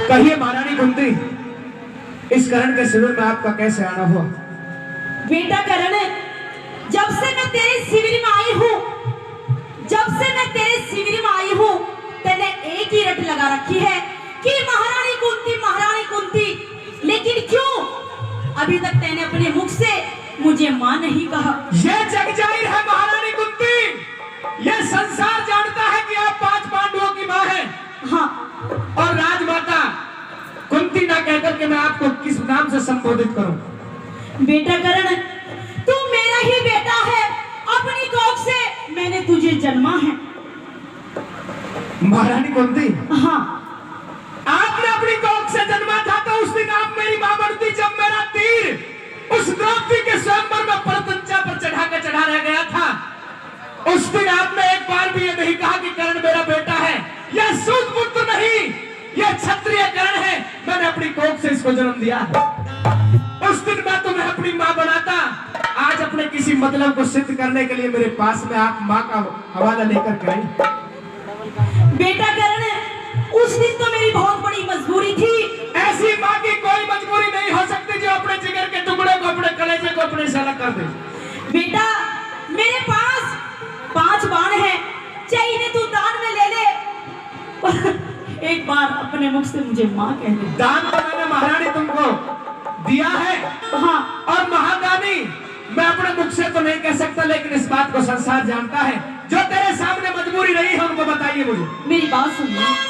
कहिए महारानी कुंती, इस करण के शिविर में आपका कैसे आना हुआ? बेटा करण, जब से मैं तेरे शिविर में आई हूँ, तेने एक ही रट लगा रखी है कि महारानी कुंती, लेकिन क्यों अभी तक तेने अपने मुख से मुझे माँ नहीं कहा? यह जग जाहिर है महारानी कुंती, यह संसार जानता है कि आप 5 पांडवों की माँ हैं। हाँ, और राजमाता कुंती ना कहकर के मैं आपको किस नाम से संबोधित करूं? बेटा करण, तू मेरा ही बेटा है, अपनी कोख से मैंने तुझे जन्मा है। महारानी कुंती, हाँ, आपने अपनी कोख से जन्मा था तो उस दिन आप मेरी मां बनती, जब मेरा तीर उस द्रौपदी के स्वयंवर में परतंचा पर चढ़ा रह गया था। उस दिन आपने एक बार भी ये नहीं कहा कि कर्ण मेरा बेटा है, यह सूत पुत्र नहीं, यह क्षत्रिय कर्ण है, मैंने अपनी कोख से इसको जन्म दिया है। उस दिन मैं तुम्हें अपनी मां बनाता, आज अपने किसी मतलब को सिद्ध करने के लिए मेरे पास में आप मां का हवाला लेकर के आई। बेटा करण, उस दिन तो मेरी बहुत बड़ी मजबूरी थी। ऐसी मां की कोई मजबूरी नहीं हो सकती जो अपने जिगर के टुकड़े को, अपने कलेजे को अपने से अलग कर दे। बेटा, मेरे पास 5 बाण हैं, चाहे इन्हें तू दान में ले ले, पर एक बार अपने मुख से मुझे माँ कह दे। दान तो मैंने महारानी तुमको दिया है, हाँ, और महादानी मैं अपने मुख से तो नहीं कह सकता, लेकिन इस बात को संसार जानता है। जो तेरे सामने मजबूरी रही है उनको बताइए मुझे। मेरी बात सुनिए।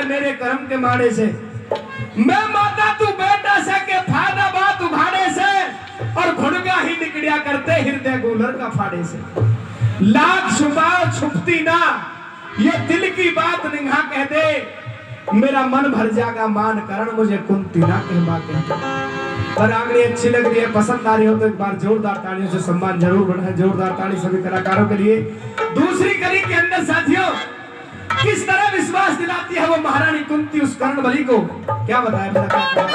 मेरे कर्म के मारे से, मैं माता तू बेटा से के फायदा बात उघाड़े से, और घुड़गा ही निकड़िया करते हृदय गोलर का फाड़े से। लाख छुपाओ छुपती ना, ये दिल की बात निगाह कह दे, मेरा मन भर जागा मान करण मुझे कुंती ना कहवा कहते। पर आंगड़ी अच्छी लग रही है, पसंद आ रही हो तो एक बार जोरदार तालियों से सम्मान जरूर बढ़ाएं। जोरदार ताली सभी कलाकारों के लिए। दूसरी कड़ी के अंदर साथियों किस तरह विश्वास दिलाती है वो महारानी कुंती उस कर्णबली को, क्या बताया मेरा क्या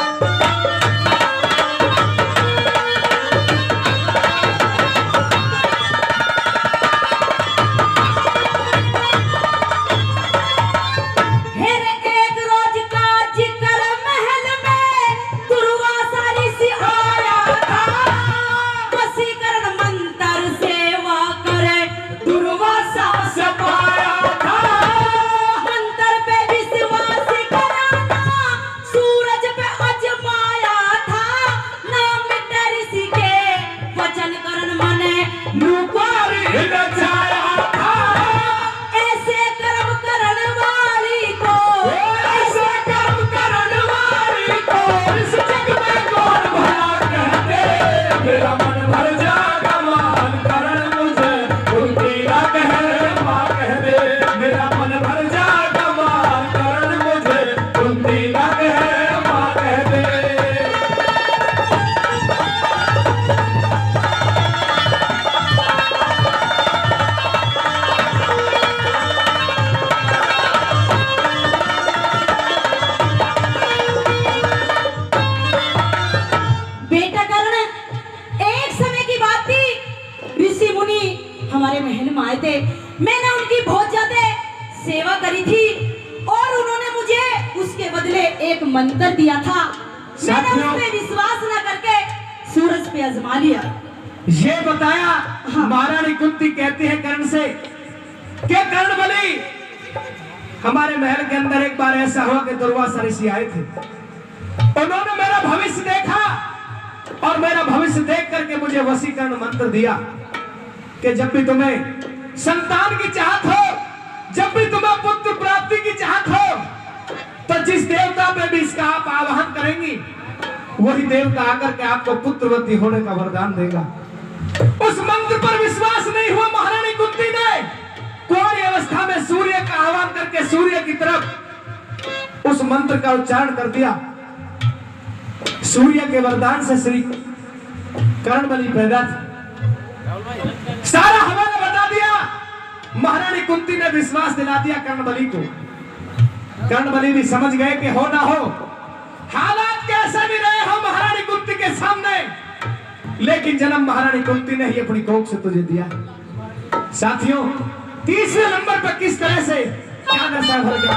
हमारे महल में आए थे। मैंने उनकी बहुत ज्यादा सेवा करी थी और उन्होंने मुझे उसके बदले एक मंत्र दिया था। मैंने उस पे विश्वास न करके सूरज पे आजमा लिया। ये बताया महारानी कुंती कहती है कर्ण से क्या कर्णबली हमारे महल के अंदर एक बार ऐसा हुआ कि दुर्वासा ऋषि आए थे। उन्होंने मेरा भविष्य देखा और मेरा भविष्य देख करके मुझे वशीकरण मंत्र दिया कि जब भी तुम्हें संतान की चाहत हो, जब भी तुम्हें पुत्र प्राप्ति की चाहत हो, तो जिस देवता पे भी इसका आप आवाहन करेंगी वही देवता आकर के आपको पुत्रवती होने का वरदान देगा। उस मंत्र पर विश्वास नहीं हुआ महारानी कुंती ने कुंवारी अवस्था में सूर्य का आह्वान करके सूर्य की तरफ उस मंत्र का उच्चारण कर दिया। सूर्य के वरदान से श्री कर्णबली पैदा थे। सारा हवाला बता दिया। महारानी कुंती ने विश्वास दिला दिया कर्णबली को। कर्णबली भी समझ गए कि हो ना हो हालात कैसा भी रहे हो महारानी कुंती के सामने, लेकिन जन्म महारानी कुंती ने ही अपनी कोख से तुझे दिया। साथियों तीसरे नंबर पर किस तरह से क्या नशा भर गया।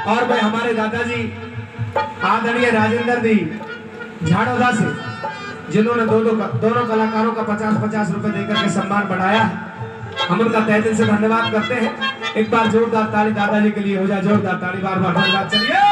और भाई हमारे दादाजी आदरणीय राजेंद्र दी झाड़ोदा से जिन्होंने दोनों कलाकारों का 50-50 रुपए देकर के सम्मान बढ़ाया, हम उनका तहे दिल से धन्यवाद करते हैं। एक बार जोरदार ताली दादाजी के लिए हो जाए। जोरदार ताली बार बार धन्यवाद। चलिए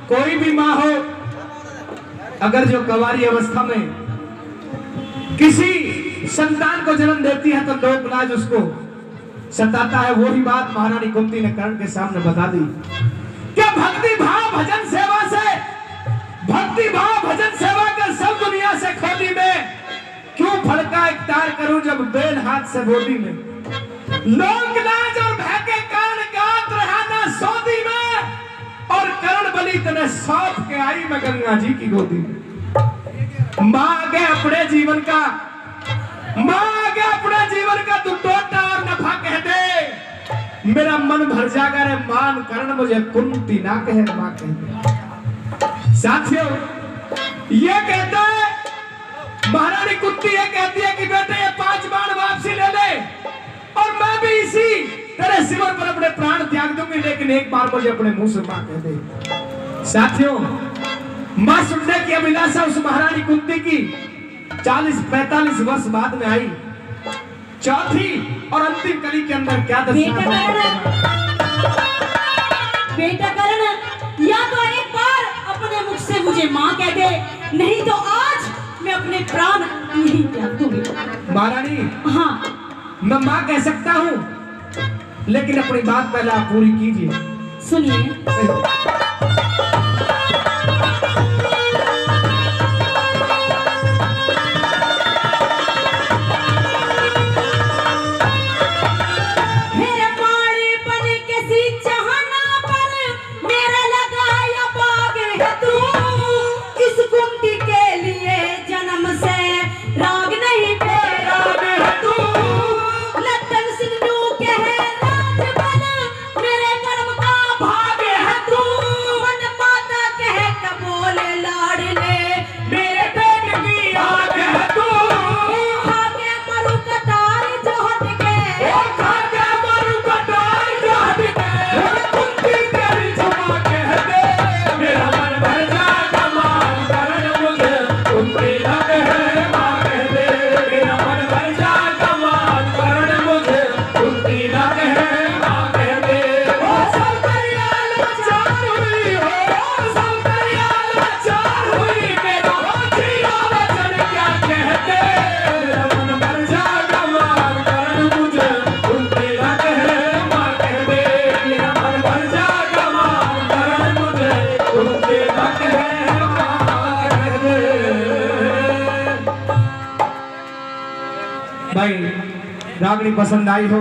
कोई भी माँ हो अगर जो कुंवारी अवस्था में किसी संतान को जन्म देती है तो लोक लाज उसको सताता है। वही बात महारानी कुंती ने कर्ण के सामने बता दी। क्या भक्ति भाव भजन सेवा से, भक्ति भाव भजन सेवा कर सब दुनिया से खोदी में, क्यों फड़का एक तार करूं जब बेल हाथ से बोदी में। लोक लाज और भय के कारण गात रहा ना सौदी में, और कर्ण बलि तने सौंप के आई मैं गंगा जी की गोदी में। मां आगे अपने जीवन का, मां आगे अपने जीवन का तू टोटा और नफा कह दे, मेरा मन भर जाएगा रे मान कर्ण मुझे कुंती ना कहे मां कह दे। साथियों ये कहता है महारानी कुंती ये कहती है कि बेटे ये 5 बाण वापसी ले ले, और मैं भी इसी तेरे शिविर पर अपने प्राण त्याग दूंगी, लेकिन एक बार मुझे अपने मुंह से मां कह दे। साथियों मां सुनने की अभिलाषा उस महारानी कुंती की 40-45 वर्ष बाद में आई। चौथी और अंतिम कली के अंदर क्या बेटा कर्ण, या तो एक बार अपने मुख से मुझे मां कह दे, नहीं तो आज मैं अपने प्राण नहीं त्याग दूंगी। महारानी हाँ मैं मां कह सकता हूं, लेकिन अपनी बात पहले आप पूरी कीजिए। सुनिए। भाई रागनी पसंद आई हो